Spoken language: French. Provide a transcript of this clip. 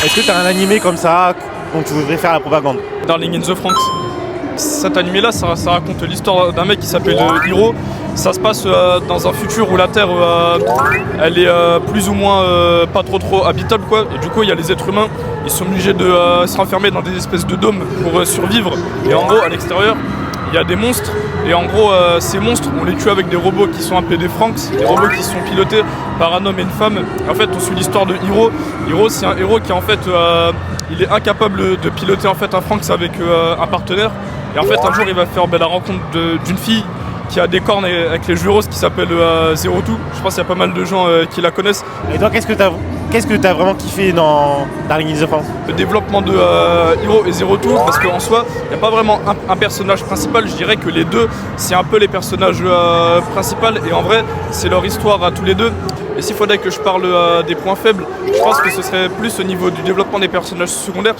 Est-ce que tu as un animé comme ça dont tu voudrais faire la propagande? Darling in the Franxx. Cet animé-là, ça raconte l'histoire d'un mec qui s'appelle Hiro. Ça se passe dans un futur où la Terre, elle est plus ou moins pas trop habitable, quoi. Et du coup, il y a les êtres humains, ils sont obligés de se renfermer dans des espèces de dômes pour survivre. Et en gros, à l'extérieur, il y a des monstres. Et en gros, ces monstres, on les tue avec des robots qui sont appelés des Franxx, des robots qui sont pilotés par un homme et une femme. En fait, on suit l'histoire de Hiro. Hiro, c'est un héros qui, en fait, il est incapable de piloter en fait un Franxx avec un partenaire. Et en fait, un jour, il va faire la rencontre d'une fille qui a des cornes avec les joueuses qui s'appelle Zero Two. Je pense qu'il y a pas mal de gens qui la connaissent. Et toi, qu'est-ce que t'as vraiment kiffé dans Darling in the Franxx? Le développement de Hiro et Zero Two, parce qu'en soi, il n'y a pas vraiment un personnage principal. Je dirais que les deux, c'est un peu les personnages principaux. Et en vrai, c'est leur histoire à tous les deux. Et s'il faudrait que je parle des points faibles, je pense que ce serait plus au niveau du développement des personnages secondaires.